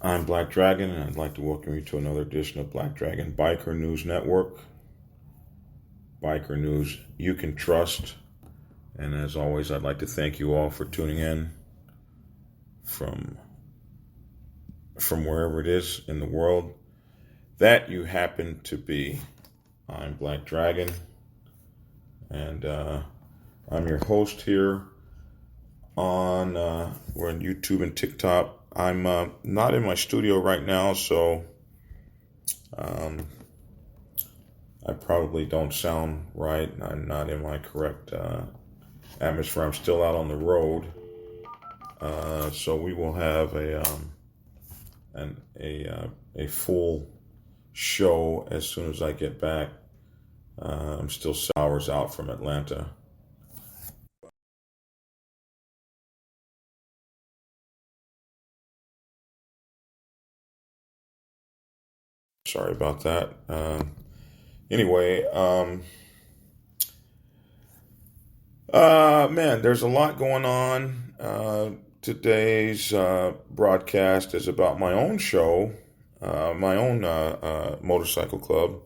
I'm Black Dragon, and I'd like to welcome you to another edition of Black Dragon Biker News Network. Biker news you can trust. And as always, I'd like to thank you all for tuning in from wherever it is in the world that you happen to be. I'm Black Dragon, and I'm your host here on we're on YouTube and TikTok. I'm not in my studio right now, so I probably don't sound right. I'm not in my correct atmosphere. I'm still out on the road, so we will have a full show as soon as I get back. I'm still hours out from Atlanta. Sorry about that. Anyway, man, there's a lot going on. Today's broadcast is about my own show, my own motorcycle club,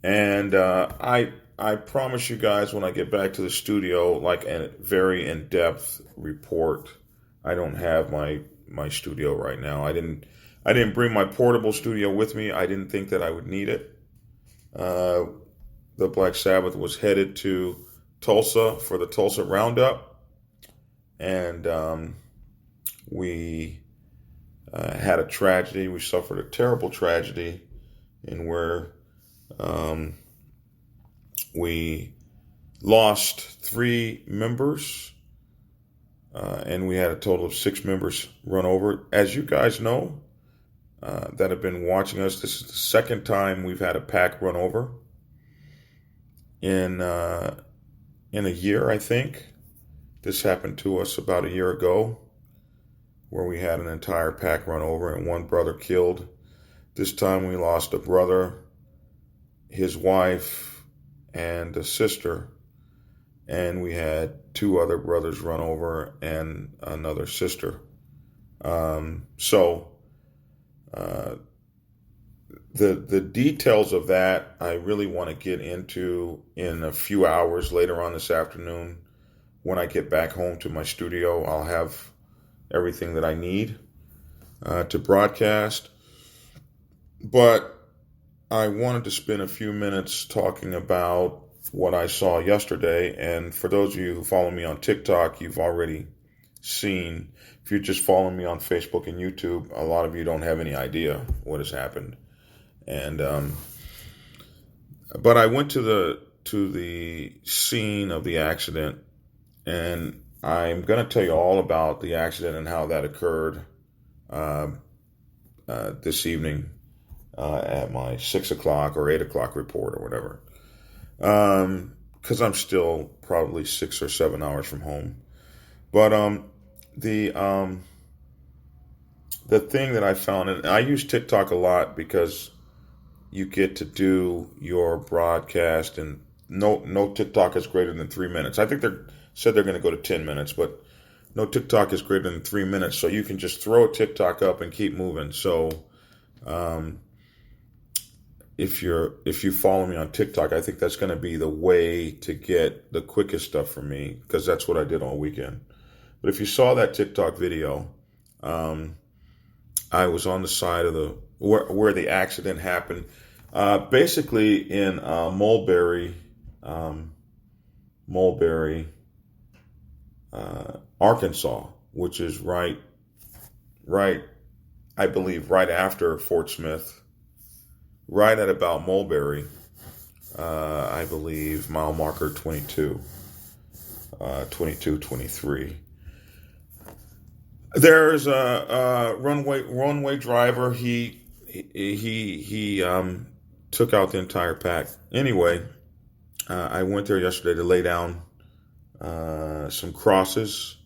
and I promise you guys when I get back to the studio, like a very in-depth report. I don't have my studio right now. I didn't bring my portable studio with me. I didn't think that I would need it. The Black Sabbath was headed to Tulsa for the Tulsa Roundup, and we had a tragedy. We suffered a terrible tragedy in where we lost 3 members, and we had a total of 6 members run over. As you guys know, that have been watching us, this is the second time we've had a pack run over in a year, I think. This happened to us about a year ago, where we had an entire pack run over and 1 brother killed. This time we lost a brother, his wife, and a sister, and we had 2 other brothers run over and another sister. The details of that I really want to get into in a few hours later on this afternoon. When I get back home to my studio, I'll have everything that I need to broadcast. But I wanted to spend a few minutes talking about what I saw yesterday. And for those of you who follow me on TikTok, you've already seen. If you're just following me on Facebook and YouTube, a lot of you don't have any idea what has happened. And but I went to the scene of the accident, and I'm going to tell you all about the accident and how that occurred this evening at my 6 o'clock or 8 o'clock report or whatever. Because I'm still probably 6 or 7 hours from home. But the thing that I found, and I use TikTok a lot because you get to do your broadcast, and no TikTok is greater than 3 minutes. I think they're going to go to 10 minutes, but no TikTok is greater than 3 minutes. So you can just throw a TikTok up and keep moving. So if you follow me on TikTok, I think that's going to be the way to get the quickest stuff from me, because that's what I did all weekend. But if you saw that TikTok video, I was on the side of where the accident happened, basically in Mulberry, Arkansas, which is right, I believe, right after Fort Smith, right at about Mulberry, I believe, mile marker 22, 23. There's a runway driver. He took out the entire pack. Anyway, I went there yesterday to lay down some crosses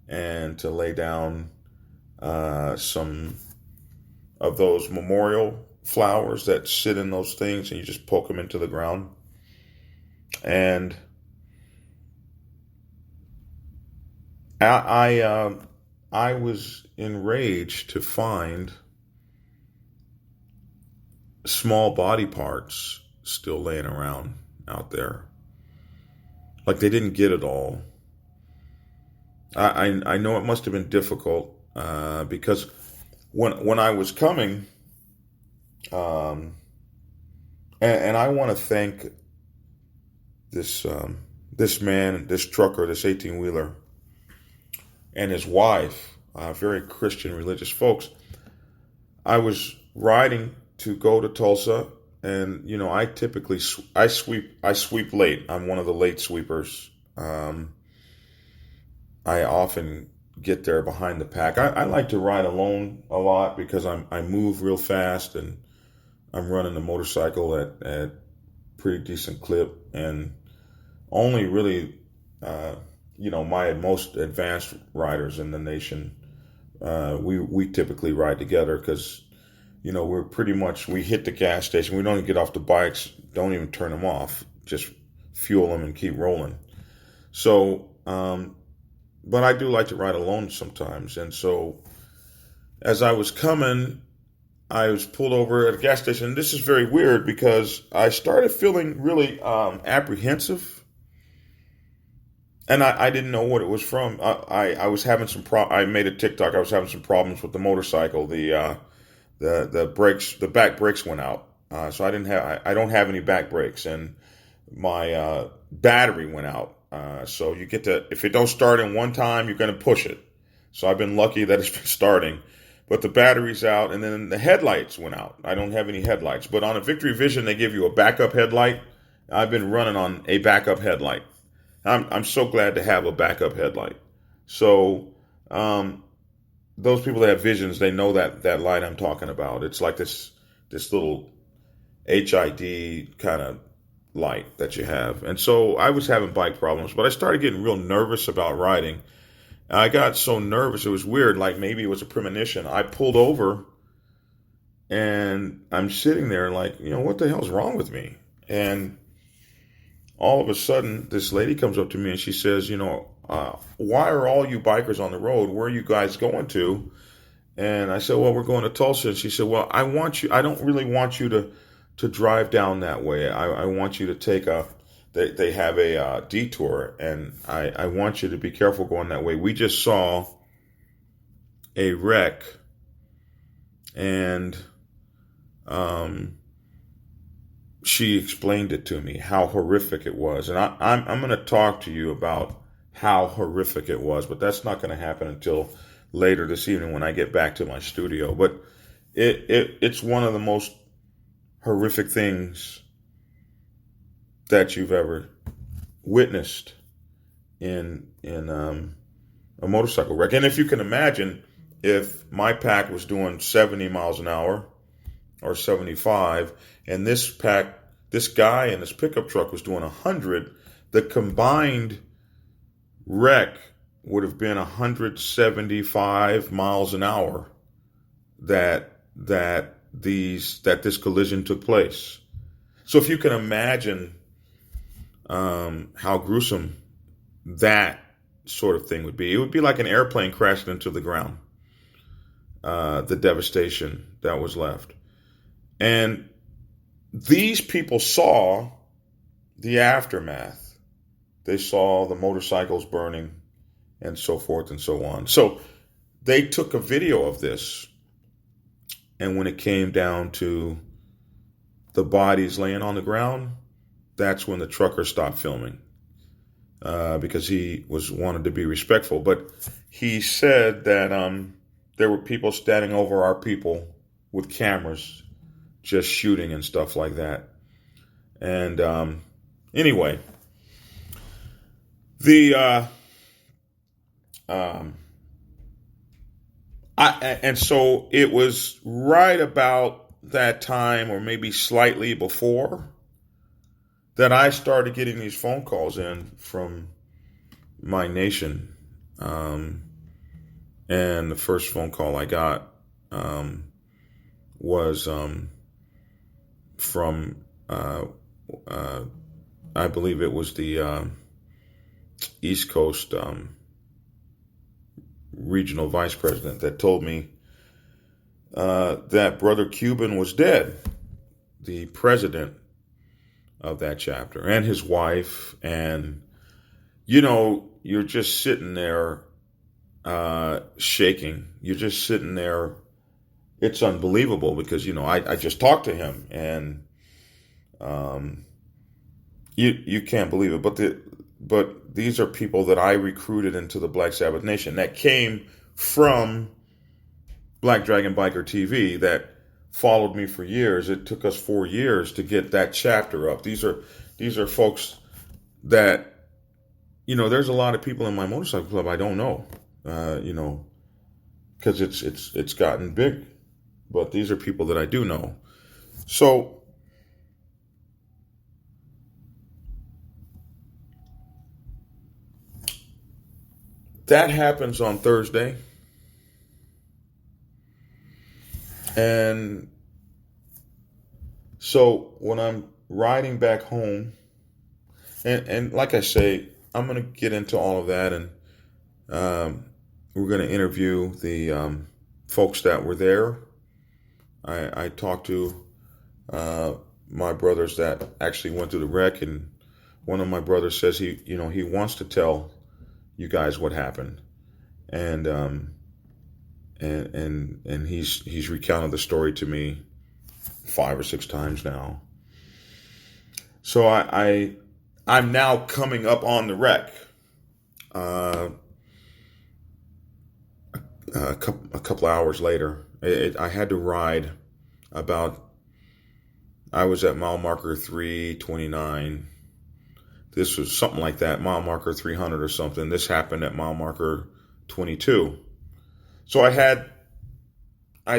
and to lay down some of those memorial flowers that sit in those things, and you just poke them into the ground. And I was enraged to find small body parts still laying around out there. Like they didn't get it all. I know it must have been difficult because when I was coming, and I want to thank this man, this trucker, this 18-wheeler, and his wife, very Christian, religious folks. I was riding to go to Tulsa, and I typically I sweep late. I'm one of the late sweepers. I often get there behind the pack. I like to ride alone a lot because I move real fast and I'm running a motorcycle at pretty decent clip, and only really my most advanced riders in the nation. We typically ride together because we're pretty much, we hit the gas station. We don't even get off the bikes, don't even turn them off, just fuel them and keep rolling. So, but I do like to ride alone sometimes. And so as I was coming, I was pulled over at a gas station. This is very weird because I started feeling really apprehensive. And I didn't know what it was from. I was having some I made a TikTok. I was having some problems with the motorcycle. The brakes, the back brakes went out. So I don't have any back brakes, and my battery went out. So you get to, if it don't start in one time, you're going to push it. So I've been lucky that it's been starting, but the battery's out, and then the headlights went out. I don't have any headlights, but on a Victory Vision, they give you a backup headlight. I've been running on a backup headlight. I'm so glad to have a backup headlight. So those people that have visions, they know that light I'm talking about. It's like this little HID kind of light that you have. And so I was having bike problems, but I started getting real nervous about riding. I got so nervous, it was weird, like maybe it was a premonition. I pulled over and I'm sitting there like, what the hell's wrong with me? And all of a sudden, this lady comes up to me and she says, why are all you bikers on the road? Where are you guys going to? And I said, well, we're going to Tulsa. And she said, well, I don't really want you to drive down that way. I want you to take they have a detour, and I want you to be careful going that way. We just saw a wreck, and she explained it to me, how horrific it was. And I'm going to talk to you about how horrific it was, but that's not going to happen until later this evening when I get back to my studio. But it's one of the most horrific things that you've ever witnessed in a motorcycle wreck. And if you can imagine, if my pack was doing 70 miles an hour or 75, and this guy in this pickup truck was doing 100, the combined wreck would have been 175 miles an hour that this collision took place. So if you can imagine how gruesome that sort of thing would be, it would be like an airplane crashing into the ground. The devastation that was left. And these people saw the aftermath. They saw the motorcycles burning and so forth and so on. So they took a video of this. And when it came down to the bodies laying on the ground, that's when the trucker stopped filming because he wanted to be respectful. But he said that there were people standing over our people with cameras just shooting and stuff like that. And anyway, and so it was right about that time, or maybe slightly before, that I started getting these phone calls in from my nation. And the first phone call I got was from, I believe it was the East Coast regional vice president that told me that Brother Cuban was dead. the president of that chapter and his wife. And, you're just sitting there shaking. You're just sitting there. It's unbelievable because, I just talked to him and you can't believe it. But these are people that I recruited into the Black Sabbath Nation that came from Black Dragon Biker TV that followed me for years. It took us 4 years to get that chapter up. These are folks that, there's a lot of people in my motorcycle club I don't know, because it's gotten big. But these are people that I do know. So that happens on Thursday. And so when I'm riding back home, and like I say, I'm going to get into all of that, and we're going to interview the folks that were there. I talked to my brothers that actually went through the wreck, and one of my brothers says he wants to tell you guys what happened, and he's recounted the story to me 5 or 6 times now. So I'm now coming up on the wreck. A couple of hours later, I had to ride I was at mile marker 329. This was something like that, mile marker 300 or something. This happened at mile marker 22. So I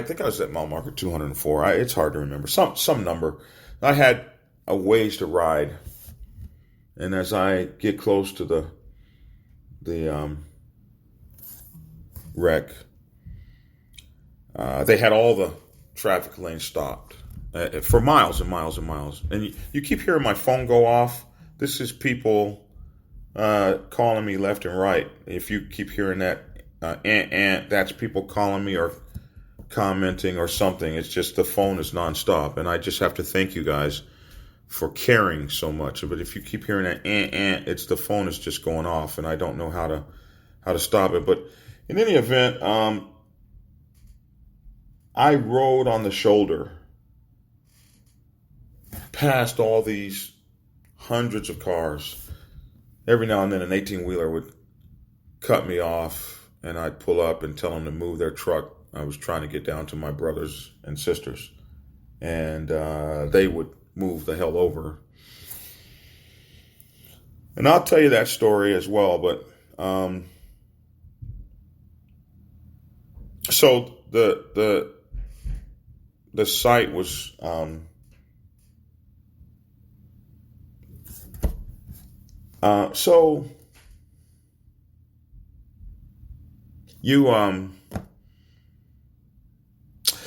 think I was at mile marker 204. It's hard to remember. Some number. I had a ways to ride. And as I get close to the wreck, they had all the traffic lanes stopped for miles and miles and miles. And you keep hearing my phone go off. This is people calling me left and right. If you keep hearing that, that's people calling me or commenting or something. It's just the phone is nonstop. And I just have to thank you guys for caring so much. But if you keep hearing that, it's the phone is just going off, and I don't know how to stop it. But in any event, I rode on the shoulder past all these hundreds of cars. Every now and then an 18-wheeler would cut me off, and I'd pull up and tell them to move their truck. I was trying to get down to my brothers and sisters, and they would move the hell over. And I'll tell you that story as well. But so the site was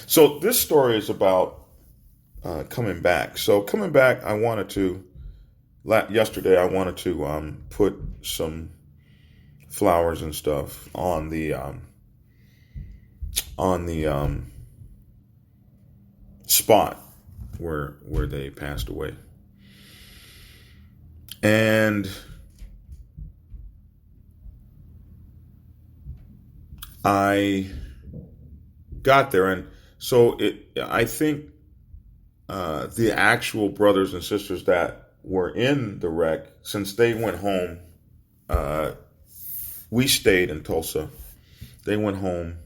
so this story is about coming back. So coming back, yesterday I wanted to put some flowers and stuff on the spot where they passed away. And I got there, and so I think the actual brothers and sisters that were in the wreck, since they went home, we stayed in Tulsa. They went home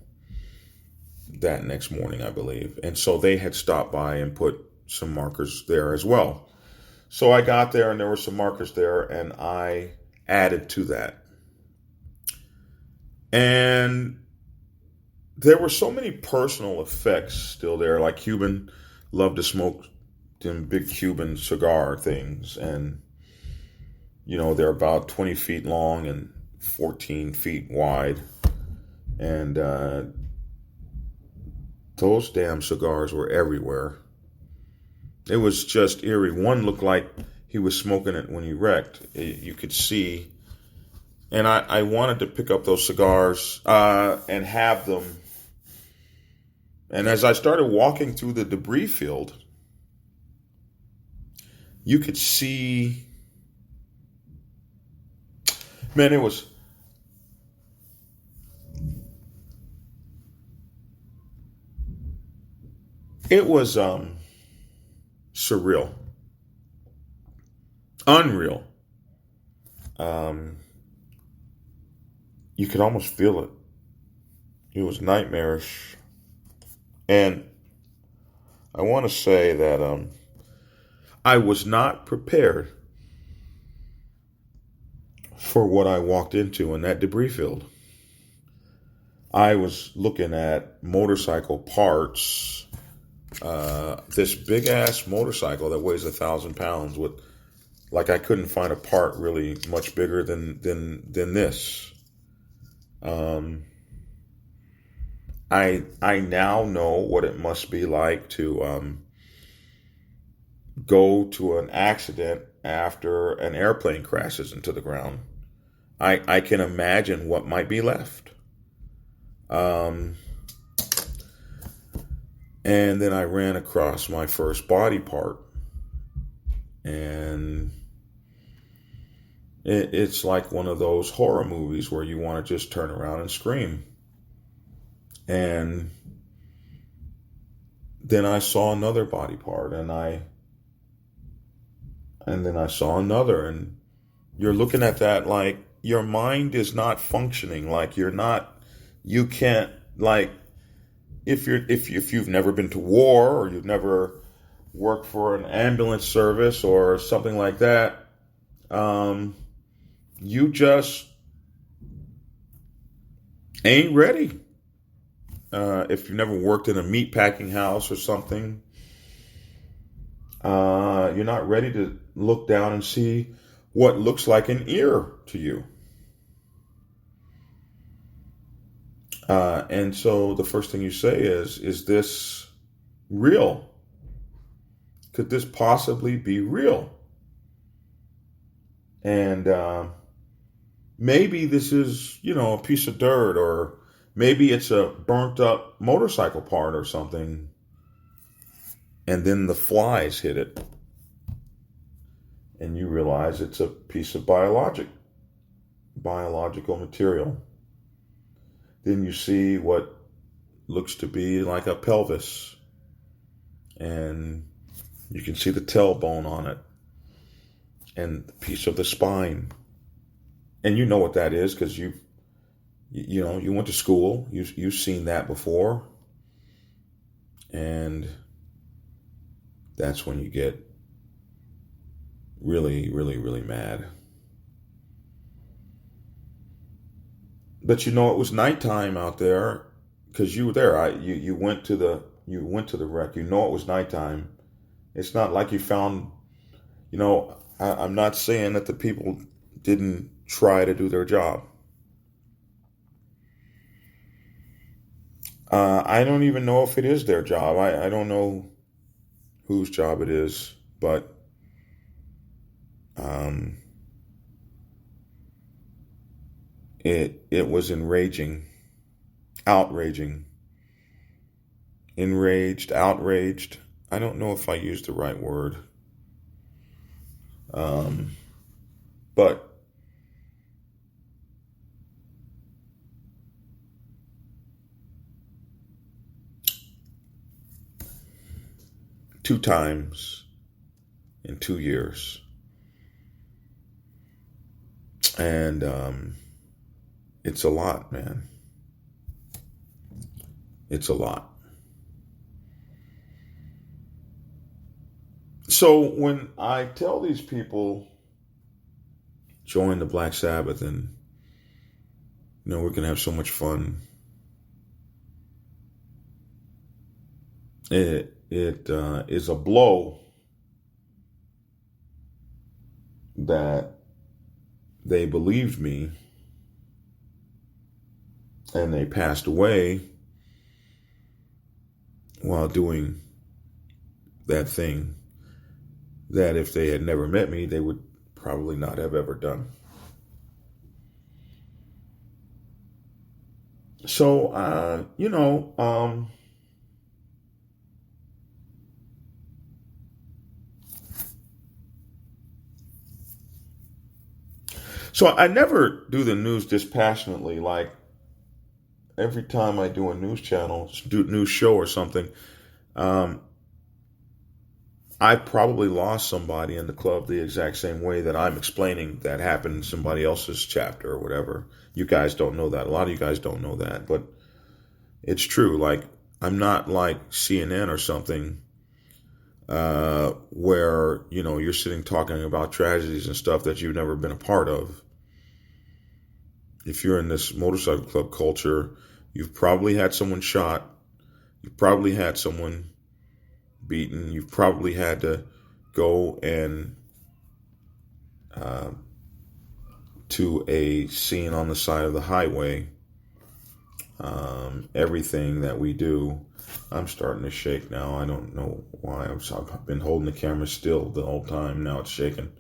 that next morning, I believe. And so they had stopped by and put some markers there as well. So I got there and there were some markers there, and I added to that. And there were so many personal effects still there. Like Cuban loved to smoke them big Cuban cigar things. And, they're about 20 feet long and 14 feet wide. And those damn cigars were everywhere. It was just eerie. One looked like he was smoking it when he wrecked. You could see. And I wanted to pick up those cigars and have them. And as I started walking through the debris field, you could see, man, it was surreal, unreal. Um, you could almost feel it. It was nightmarish. And I want to say that I was not prepared for what I walked into in that debris field. I was looking at motorcycle parts, this big ass motorcycle that weighs 1,000 pounds with, like, I couldn't find a part really much bigger than this. I now know what it must be like to go to an accident after an airplane crashes into the ground. I can imagine what might be left. And then I ran across my first body part, and it's like one of those horror movies where you want to just turn around and scream. And then I saw another body part, and then I saw another, and you're looking at that like your mind is not functioning, like you can't, like, if you've never been to war, or you've never worked for an ambulance service or something like that, you just ain't ready. If you've never worked in a meat packing house or something, you're not ready to look down and see what looks like an ear to you. And so the first thing you say is this real? Could this possibly be real? And maybe this is, a piece of dirt, or maybe it's a burnt up motorcycle part or something. And then the flies hit it, and you realize it's a piece of biological material. Then you see what looks to be like a pelvis, and you can see the tailbone on it, and a piece of the spine. And you know what that is, because you went to school. You've seen that before, and that's when you get really, really, really mad. But it was nighttime out there, because you were there. You went to the wreck. It was nighttime. It's not like you found. I'm not saying that the people didn't try to do their job. I don't even know if it is their job. I don't know whose job it is, but it was outraging, enraged, outraged. I don't know if I used the right word, but two times in 2 years. And it's a lot, man. It's a lot. So when I tell these people, join the Black Sabbath, and we're going to have so much fun, it is a blow that they believed me and they passed away while doing that thing that if they had never met me, they would probably not have ever done. So, So I never do the news dispassionately. Like every time I do a news channel, do a news show or something, um, I probably lost somebody in the club the exact same way that I'm explaining that happened in somebody else's chapter or whatever. You guys don't know that. A lot of you guys don't know that, but it's true. Like I'm not like CNN or something where you're sitting talking about tragedies and stuff that you've never been a part of. If you're in this motorcycle club culture, you've probably had someone shot. You've probably had someone beaten. You've probably had to go and to a scene on the side of the highway. Everything that we do, I'm starting to shake now. I don't know why. I've been holding the camera still the whole time. Now it's shaking.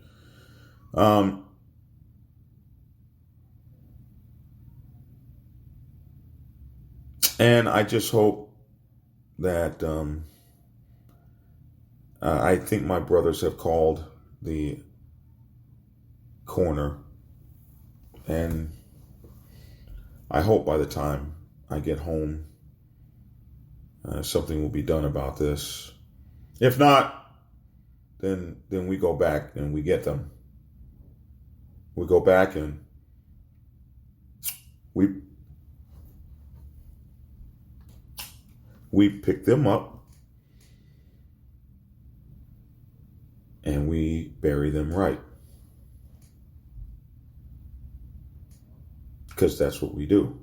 And I just hope that I think my brothers have called the coroner, and I hope by the time I get home, something will be done about this. If not, then we go back and we get them. We go back and we pick them up and we bury them right. Because that's what we do.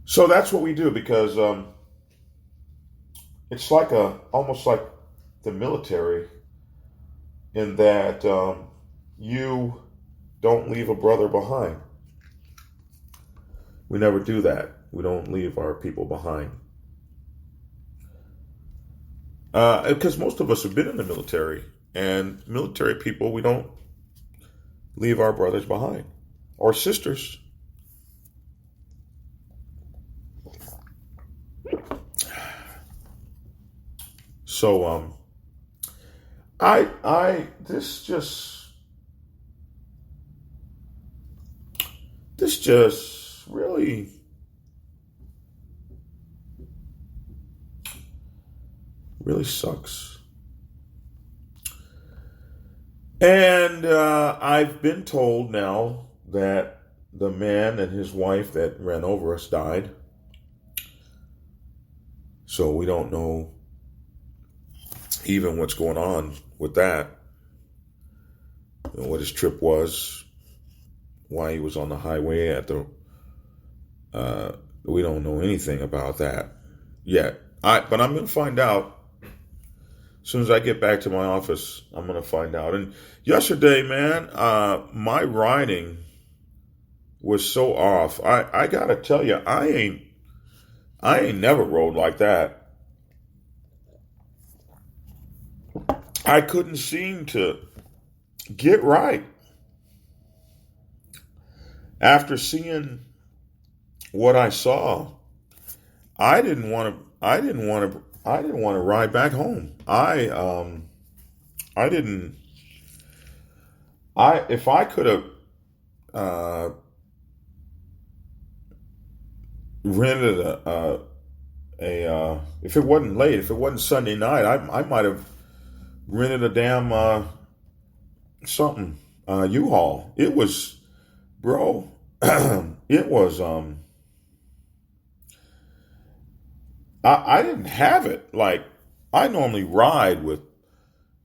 So that's what we do, because it's like almost like the military, in that you don't leave a brother behind. We never do that. We don't leave our people behind. Because most of us have been in the military, and military people, we don't leave our brothers behind or sisters. So this just really sucks. And I've been told now that the man and his wife that ran over us died. So we don't know even what's going on with that. What his trip was, why he was on the highway at the... we don't know anything about that yet. But I'm going to find out. As soon as I get back to my office, I'm going to find out. And yesterday, man, my riding was so off. I got to tell you, I ain't never rode like that. I couldn't seem to get right. After seeing what I saw, I didn't want to ride back home. If I could have rented if it wasn't late, if it wasn't Sunday night, I might have rented a damn U-Haul. It was, bro, it was I didn't have it. Like, I normally ride with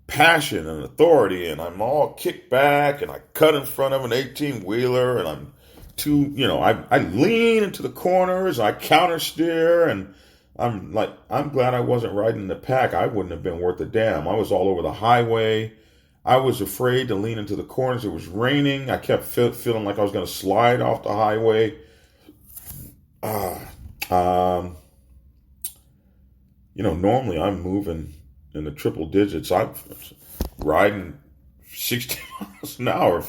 passion and authority, and I'm all kicked back, and I cut in front of an 18-wheeler, and I lean into the corners, I counter steer, and I'm glad I wasn't riding in the pack. I wouldn't have been worth a damn. I was all over the highway. I was afraid to lean into the corners. It was raining. I kept feeling like I was going to slide off the highway. Normally I'm moving in the triple digits. I'm riding 60 miles an hour,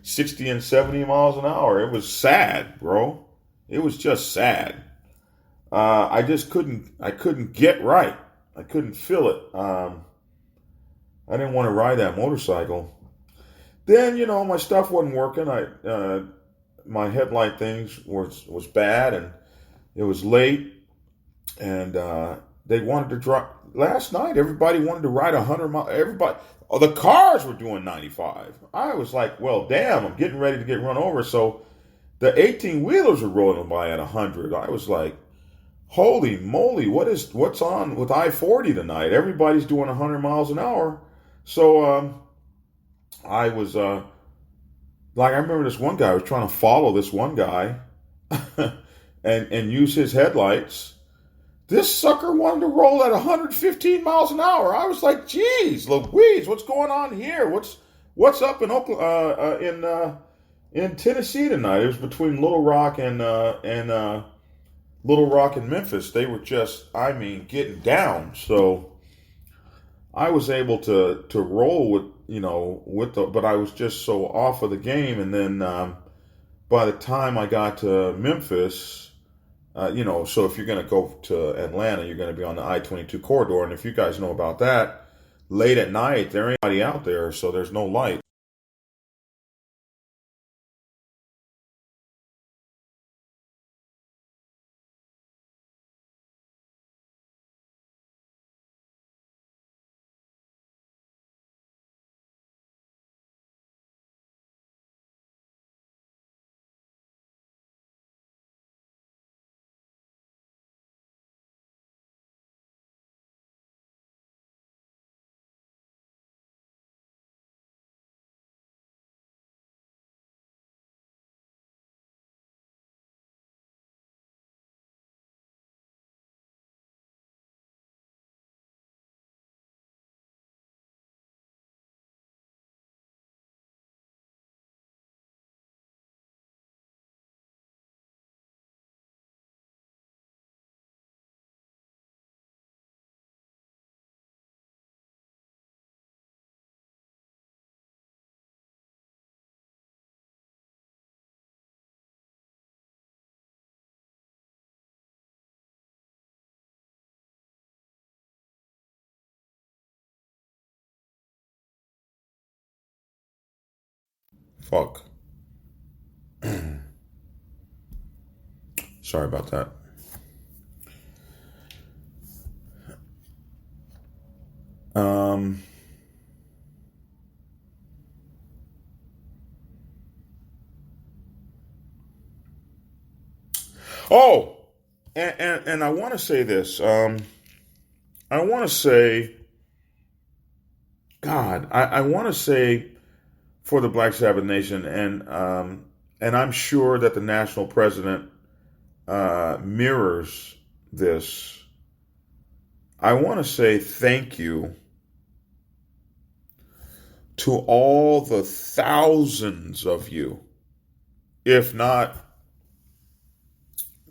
60 and 70 miles an hour. It was sad, bro. It was just sad. I couldn't get right. I couldn't feel it. I didn't want to ride that motorcycle. Then, my stuff wasn't working. My headlight things was bad, and it was late, and they wanted to drive. Last night, everybody wanted to ride 100 miles. The cars were doing 95. I was like, well, damn, I'm getting ready to get run over. So the 18-wheelers were rolling by at 100. I was like, holy moly, what's on with I-40 tonight? Everybody's doing 100 miles an hour. So I was I remember this one guy was trying to follow this one guy and use his headlights. This sucker wanted to roll at 115 miles an hour. I was like, geez, Louise, what's going on here? What's up in in Tennessee tonight? It was between Little Rock and Memphis. They were just, getting down. So I was able to roll but I was just so off of the game. And then by the time I got to Memphis, so if you're going to go to Atlanta, you're going to be on the I-22 corridor. And if you guys know about that, late at night, there ain't anybody out there, so there's no light. Fuck. Sorry about that. Um, oh, and I want to say this. I want to say, God, I want to say for the Black Sabbath Nation, and I'm sure that the national president mirrors this. I want to say thank you to all the thousands of you, if not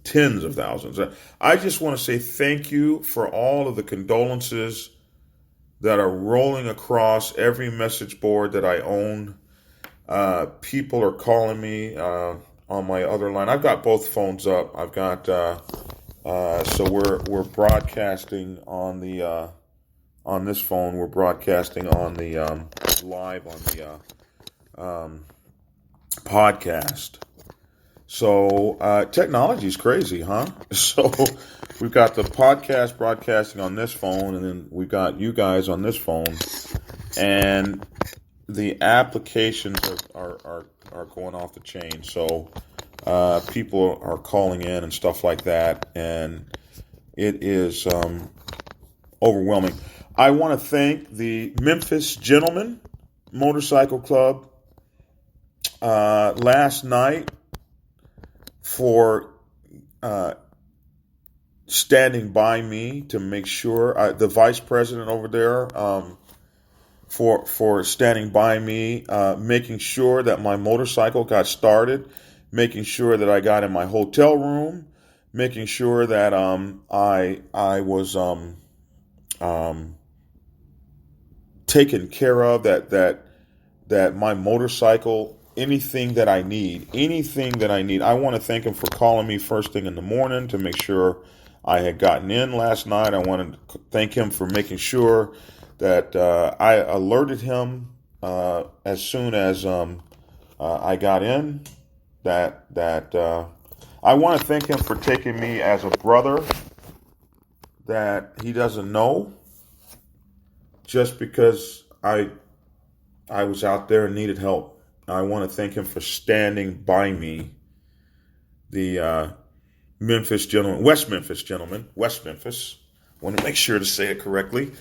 tens of thousands. I just want to say thank you for all of the condolences that are rolling across every message board that I own. People are calling me on my other line. I've got both phones up. I've got so we're broadcasting on the on this phone. We're broadcasting on the live on the podcast. So technology is crazy, huh? So we've got the podcast broadcasting on this phone, and then we've got you guys on this phone, and the applications are going off the chain. So people are calling in and stuff like that, and it is overwhelming. I want to thank the Memphis Gentlemen Motorcycle Club last night for standing by me to make sure, the vice president over there, for standing by me, making sure that my motorcycle got started, making sure that I got in my hotel room, making sure that I was taken care of, that my motorcycle, anything that I need. I want to thank him for calling me first thing in the morning to make sure I had gotten in last night. I want to thank him for making sure that I alerted him as soon as I got in. I want to thank him for taking me as a brother that he doesn't know, just because I was out there and needed help. I want to thank him for standing by me. The West Memphis gentlemen. I want to make sure to say it correctly.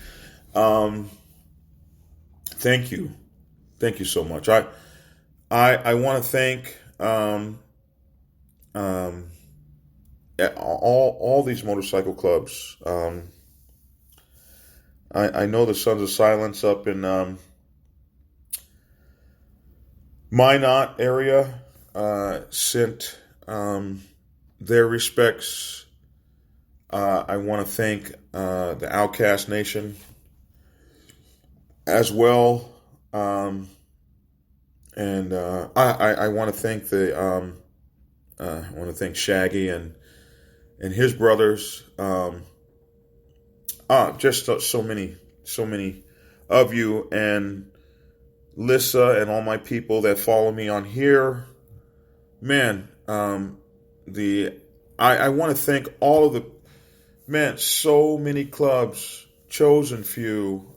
Thank you so much. I want to thank all these motorcycle clubs. I know the Sons of Silence up in Minot area sent their respects. I want to thank the Outcast Nation as well, and I want to thank Shaggy and his brothers. Just so many of you, and Lissa and all my people that follow me on here. Man, I want to thank all of so many clubs, Chosen Few,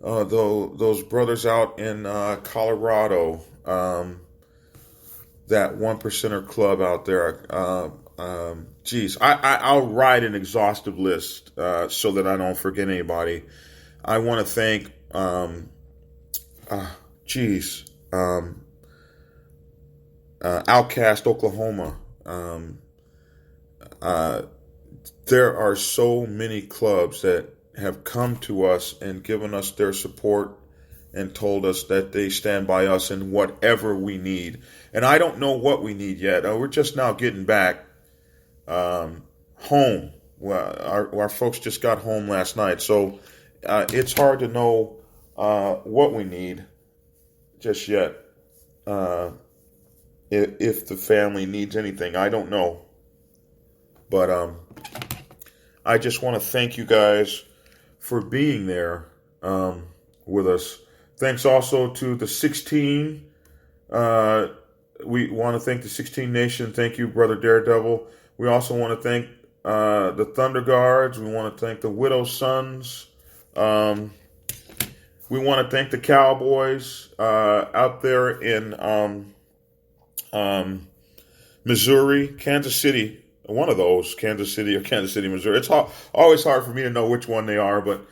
those brothers out in Colorado, that One Percenter Club out there. I'll write an exhaustive list so that I don't forget anybody. I want to thank, Outcast, Oklahoma. There are so many clubs that have come to us and given us their support and told us that they stand by us in whatever we need. And I don't know what we need yet. We're just now getting back home. Well, our folks just got home last night, so it's hard to know what we need just yet. If the family needs anything, I don't know. But I just want to thank you guys for being there with us. Thanks also to the 16. We want to thank the 16 Nation. Thank you, Brother Daredevil. We also want to thank the Thunder Guards. We want to thank the Widow's Sons. We want to thank the Cowboys out there in Missouri, Kansas City. One of those, Kansas City or Kansas City, Missouri. It's always hard for me to know which one they are, but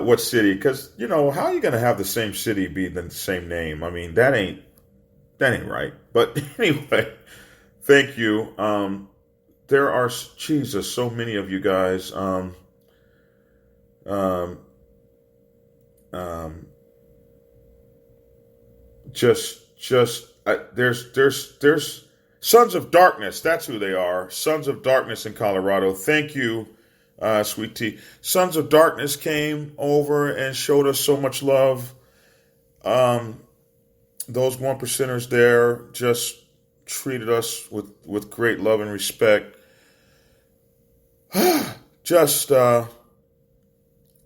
what city? Because, how are you going to have the same city be the same name? I mean, that ain't right. But anyway, thank you. There are, Jesus, so many of you guys. There's Sons of Darkness. That's who they are. Sons of Darkness in Colorado. Thank you, Sweet Tea. Sons of Darkness came over and showed us so much love. Those one percenters there just treated us with great love and respect. Just, oh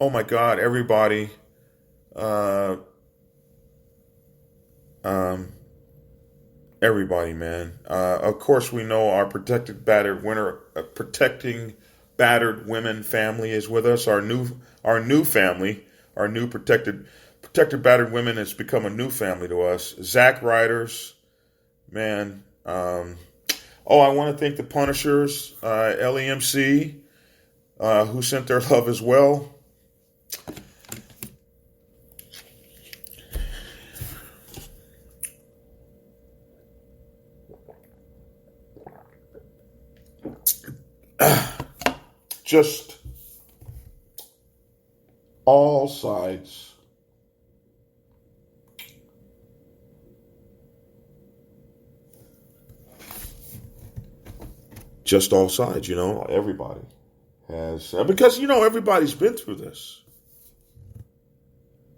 my God, everybody. Everybody, man. Of course, we know our protecting battered women family is with us. Our new family, our new protected battered women has become a new family to us. Zach Riders, man. I want to thank the Punishers, LEMC, who sent their love as well. Just all sides. Just all sides, everybody has, because, everybody's been through this.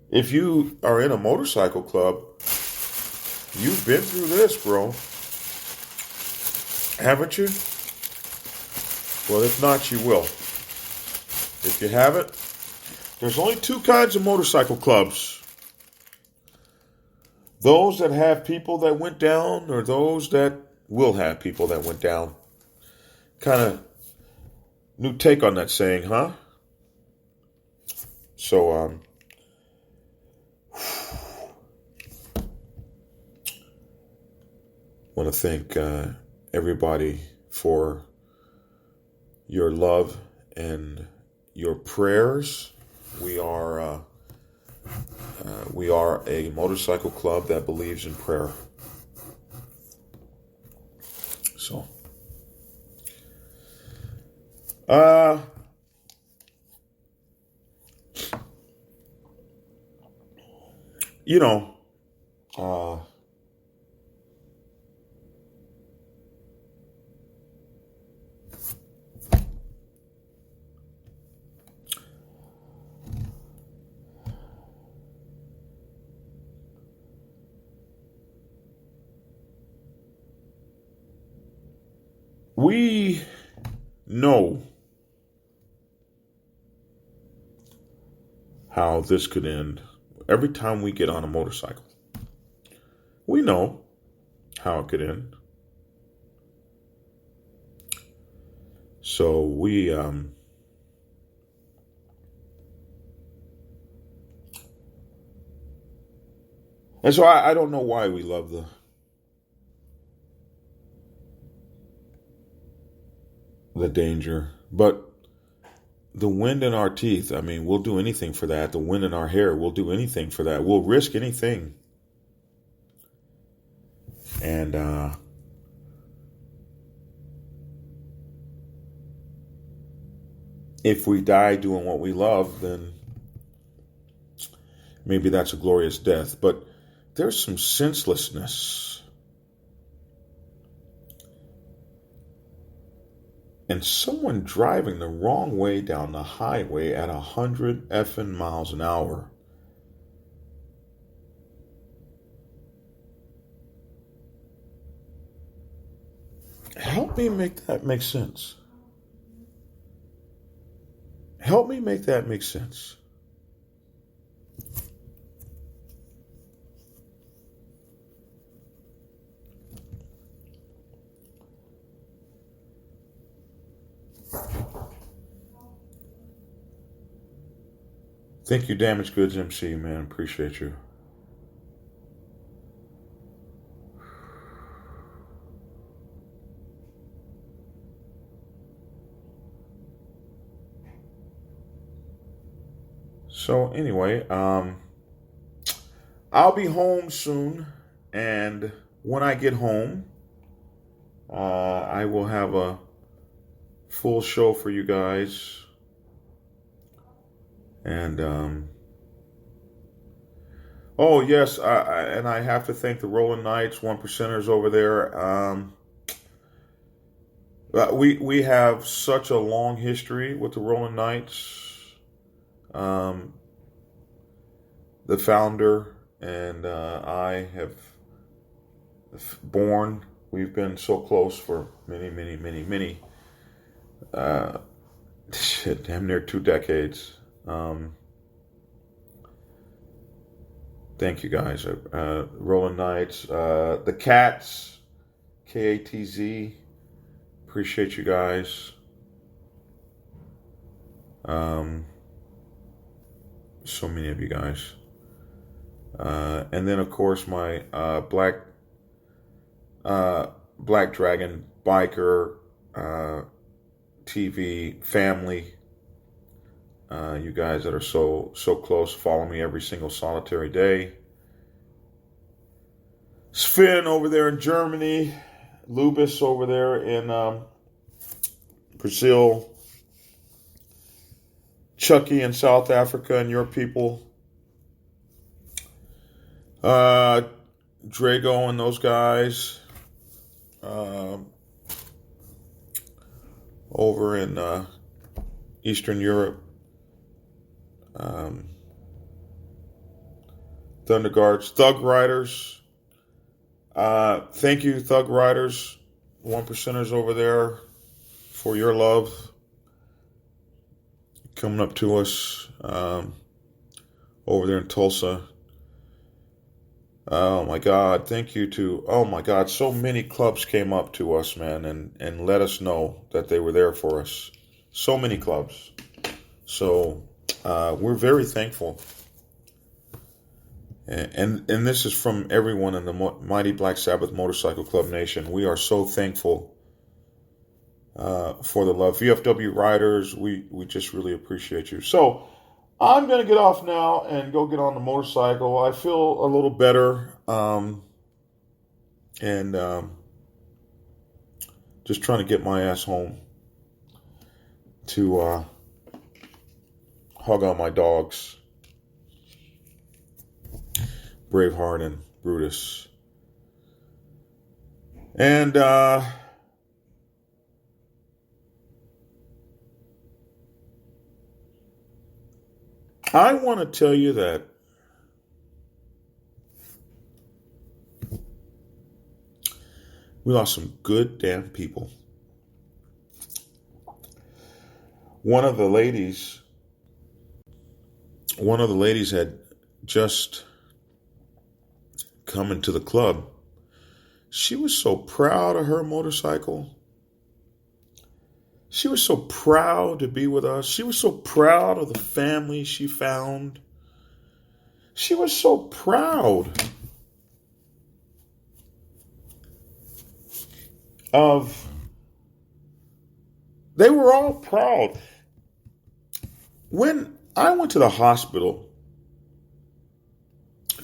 If you are in a motorcycle club, you've been through this, bro. Haven't you? Well, if not, you will. If you haven't, there's only two kinds of motorcycle clubs. Those that have people that went down, or those that will have people that went down. Kind of new take on that saying, huh? So, want to thank everybody for your love and your prayers. We are a motorcycle club that believes in prayer. So, we know how this could end every time we get on a motorcycle. We know how it could end. So we and so I don't know why we love the danger, but the wind in our teeth, we'll do anything for that. The wind in our hair, we'll do anything for that. We'll risk anything. And if we die doing what we love, then maybe that's a glorious death. But there's some senselessness and someone driving the wrong way down the highway at 100 effing miles an hour. Help me make that make sense. Help me make that make sense. Thank you, Damaged Goods MC, man. Appreciate you. So anyway, I'll be home soon, and when I get home, I will have a full show for you guys. And oh yes, and I have to thank the Rolling Knights, One Percenters over there. We have such a long history with the Rolling Knights. The founder and I have born. We've been so close for many, damn near 2 decades. Thank you guys. Rolling Knights, the Cats, KATZ. Appreciate you guys. So many of you guys. And then of course my Black Dragon Biker TV family. You guys that are so close, follow me every single solitary day. Sven over there in Germany, Lubis over there in Brazil, Chucky in South Africa, and your people. Drago and those guys over in Eastern Europe. Thunderguards, Thug Riders. Thank you, Thug Riders, 1%ers over there, for your love coming up to us over there in Tulsa. Oh my God, thank you to, oh my God, so many clubs came up to us, man, and let us know that they were there for us. So many clubs. So we're very thankful. And this is from everyone in the mighty Black Sabbath Motorcycle Club Nation. We are so thankful for the love. VFW riders, we just really appreciate you. So I'm going to get off now and go get on the motorcycle. I feel a little better. And just trying to get my ass home to hug on my dogs, Braveheart and Brutus. And I want to tell you that we lost some good damn people. One of the ladies had just come into the club. She was so proud of her motorcycle. She was so proud to be with us. She was so proud of the family she found. She was so proud of... They were all proud. When I went to the hospital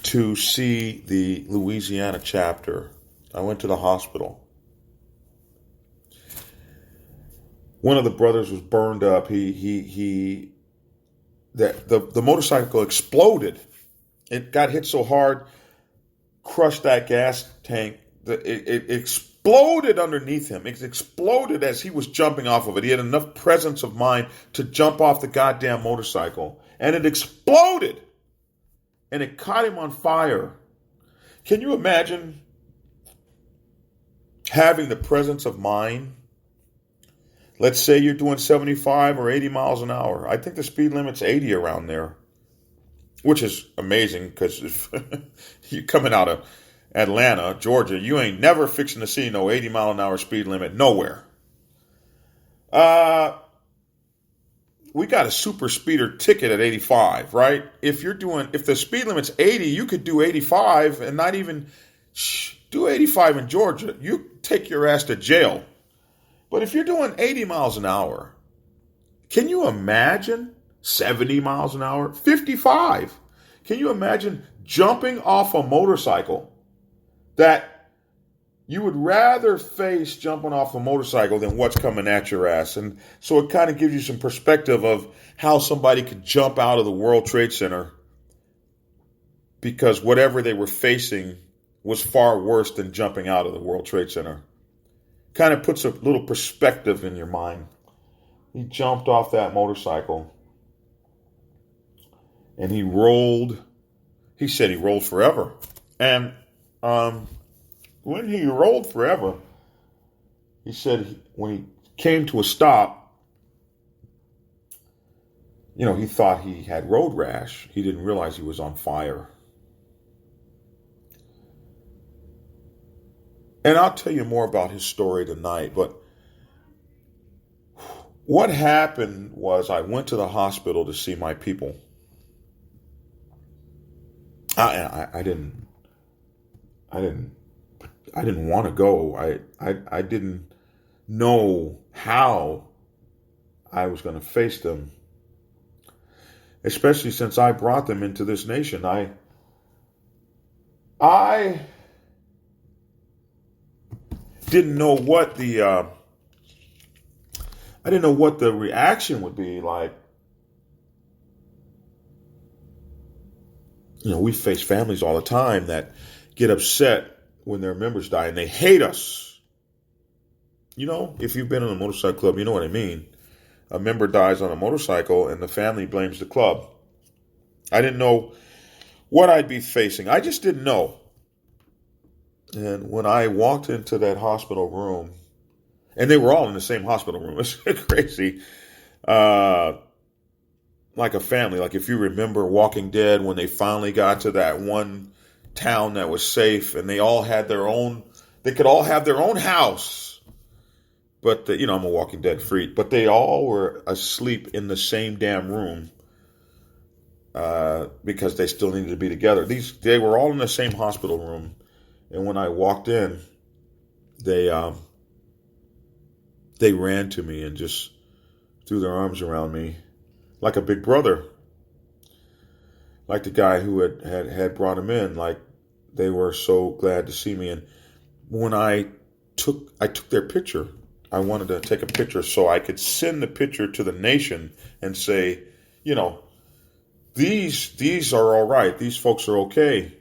to see the Louisiana chapter, I went to the hospital. One of the brothers was burned up. The motorcycle exploded. It got hit so hard, crushed that gas tank. It exploded underneath him. It exploded as he was jumping off of it. He had enough presence of mind to jump off the goddamn motorcycle. And it exploded. And it caught him on fire. Can you imagine having the presence of mind? Let's say you're doing 75 or 80 miles an hour. I think the speed limit's 80 around there, which is amazing because if you're coming out of Atlanta, Georgia, you ain't never fixing to see no 80 mile an hour speed limit nowhere. We got a super speeder ticket at 85, right? If the speed limit's 80, you could do 85 and not even do 85 in Georgia. You take your ass to jail. But if you're doing 80 miles an hour, can you imagine 70 miles an hour? 55. Can you imagine jumping off a motorcycle that you would rather face jumping off a motorcycle than what's coming at your ass? And so it kind of gives you some perspective of how somebody could jump out of the World Trade Center because whatever they were facing was far worse than jumping out of the World Trade Center. Kind of puts a little perspective in your mind. He jumped off that motorcycle and he rolled. He said he rolled forever. And when he rolled forever, he said when he came to a stop, he thought he had road rash. He didn't realize he was on fire. And I'll tell you more about his story tonight, but what happened was I went to the hospital to see my people. I didn't want to go. I didn't know how I was going to face them. especially since I brought them into this nation. I didn't know what the reaction would be like. We face families all the time that get upset when their members die and they hate us. If you've been in a motorcycle club, you know what I mean. A member dies on a motorcycle and the family blames the club. I didn't know what I'd be facing. I just didn't know. And when I walked into that hospital room, and they were all in the same hospital room, it's crazy. Like a family. Like if you remember Walking Dead, when they finally got to that one town that was safe and they all had they could all have their own house. But, I'm a Walking Dead freak, but they all were asleep in the same damn room because they still needed to be together. They were all in the same hospital room. And when I walked in, they ran to me and just threw their arms around me like a big brother, like the guy who had brought them in. Like they were so glad to see me. And when I took their picture, I wanted to take a picture so I could send the picture to the nation and say, these are all right. These folks are okay.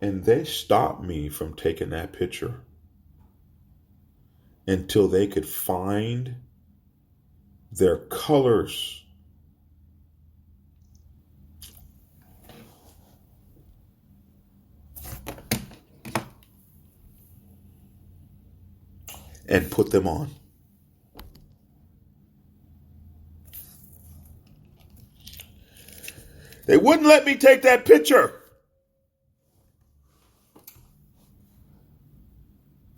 And they stopped me from taking that picture until they could find their colors. And put them on. They wouldn't let me take that picture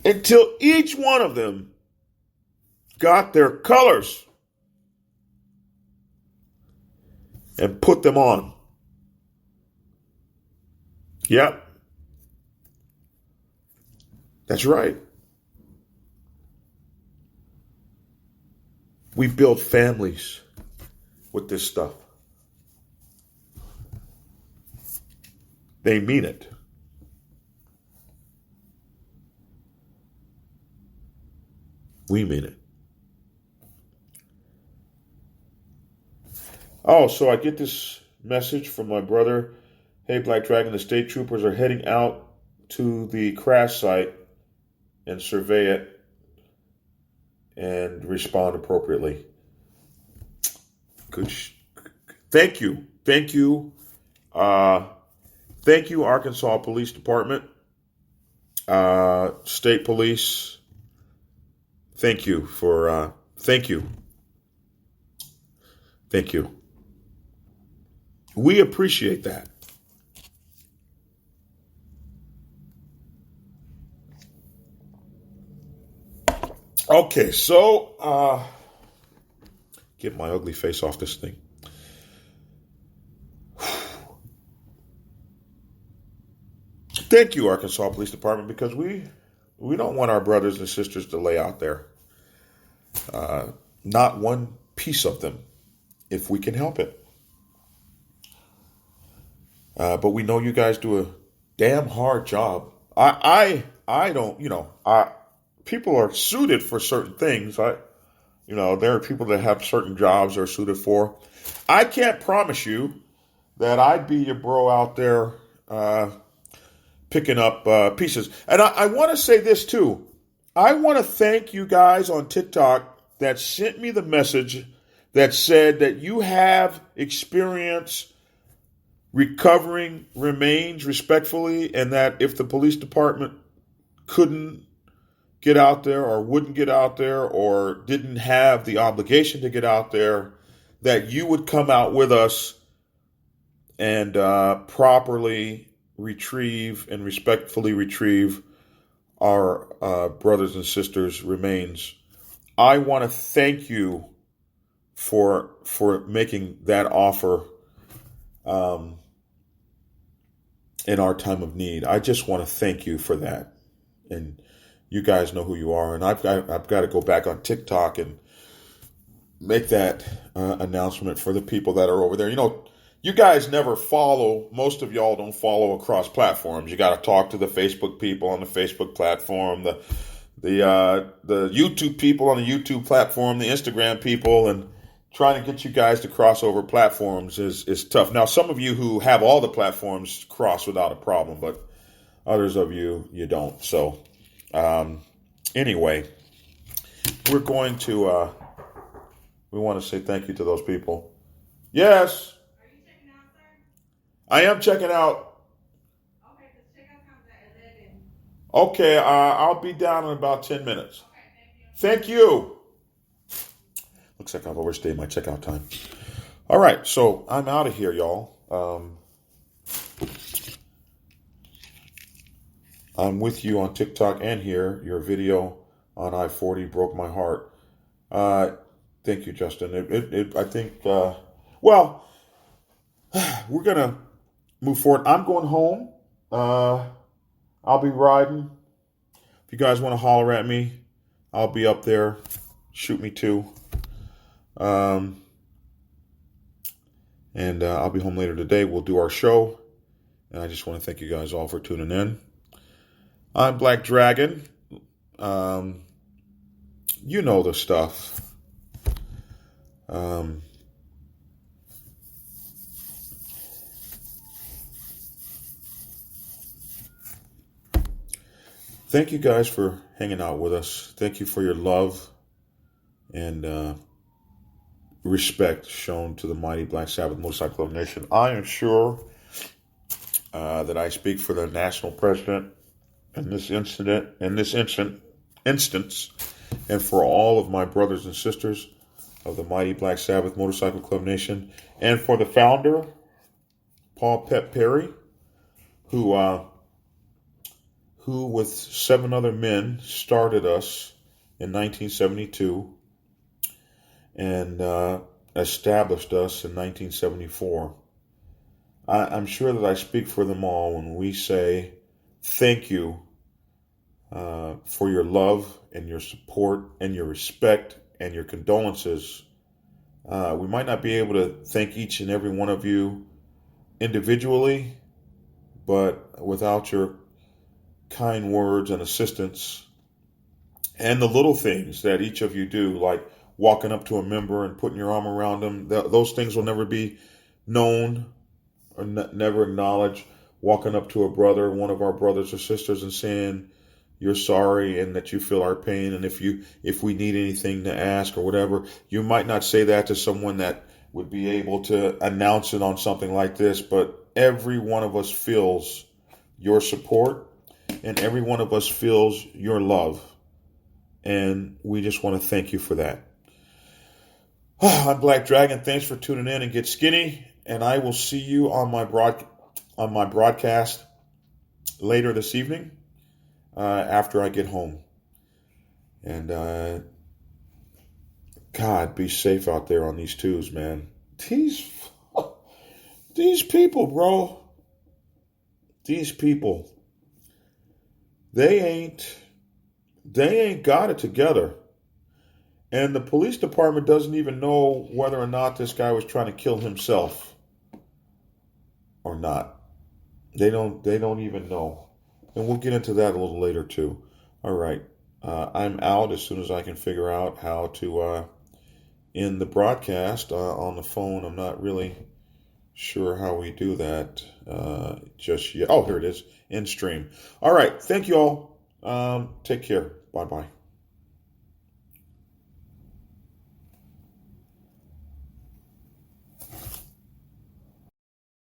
until each one of them got their colors and put them on. Yep. That's right. We build families with this stuff. They mean it. We mean it. Oh, so I get this message from my brother. Hey, Black Dragon, the state troopers are heading out to the crash site and survey it and respond appropriately. Good. Thank you. Thank you. Thank you, Arkansas Police Department, State Police. Thank you for, thank you. Thank you. We appreciate that. Okay, so, get my ugly face off this thing. Thank you, Arkansas Police Department, because we don't want our brothers and sisters to lay out there. Not one piece of them, if we can help it. But we know you guys do a damn hard job. I don't, people are suited for certain things. There are people that have certain jobs they're suited for. I can't promise you that I'd be your bro out there picking up pieces. And I want to say this too. I want to thank you guys on TikTok that sent me the message that said that you have experience recovering remains respectfully, and that if the police department couldn't get out there or wouldn't get out there or didn't have the obligation to get out there, that you would come out with us and properly retrieve and respectfully retrieve our brothers and sisters' remains. I want to thank you for making that offer in our time of need. I just want to thank you for that. And you guys know who you are. And I've got to go back on TikTok and make that announcement for the people that are over there. You guys never follow. Most of y'all don't follow across platforms. You got to talk to the Facebook people on the Facebook platform, the YouTube people on the YouTube platform, the Instagram people, and trying to get you guys to cross over platforms is tough. Now, some of you who have all the platforms cross without a problem, but others of you don't. So, anyway, we're going to. We want to say thank you to those people. Yes. Are you checking out, sir? I am checking out. Okay, because checkout comes at 11. Okay, I'll be down in about 10 minutes. Okay, thank you. Looks like I've overstayed my checkout time. All right, so I'm out of here, y'all. I'm with you on TikTok and here. Your video on I-40 broke my heart. Thank you, Justin. I think, well, we're going to move forward. I'm going home. I'll be riding. If you guys want to holler at me, I'll be up there. Shoot me too. And I'll be home later today. We'll do our show. And I just want to thank you guys all for tuning in. I'm Black Dragon. You know the stuff. Thank you guys for hanging out with us. Thank you for your love and respect shown to the mighty Black Sabbath Motorcycle Club Nation. I am sure that I speak for the national president in this instance, and for all of my brothers and sisters of the mighty Black Sabbath Motorcycle Club Nation, and for the founder, Paul Pep Perry, who with 7 other men started us in 1972 and established us in 1974. I'm sure that I speak for them all when we say thank you for your love and your support and your respect and your condolences. We might not be able to thank each and every one of you individually, but without your kind words and assistance and the little things that each of you do, like walking up to a member and putting your arm around them, those things will never be known or never acknowledged. Walking up to a brother, one of our brothers or sisters, and saying you're sorry and that you feel our pain, and if we need anything to ask or whatever, you might not say that to someone that would be able to announce it on something like this, but every one of us feels your support and every one of us feels your love, and we just want to thank you for that. I'm Black Dragon. Thanks for tuning in, and get skinny, and I will see you on my broadcast later this evening after I get home. And God, be safe out there on these twos, man. These people, bro. These people. They ain't got it together. And the police department doesn't even know whether or not this guy was trying to kill himself or not. They don't even know. And we'll get into that a little later too. All right. I'm out as soon as I can figure out how to end the broadcast on the phone. I'm not really sure how we do that just yet. Oh, here it is. End stream. All right. Thank you all. Take care. Bye-bye.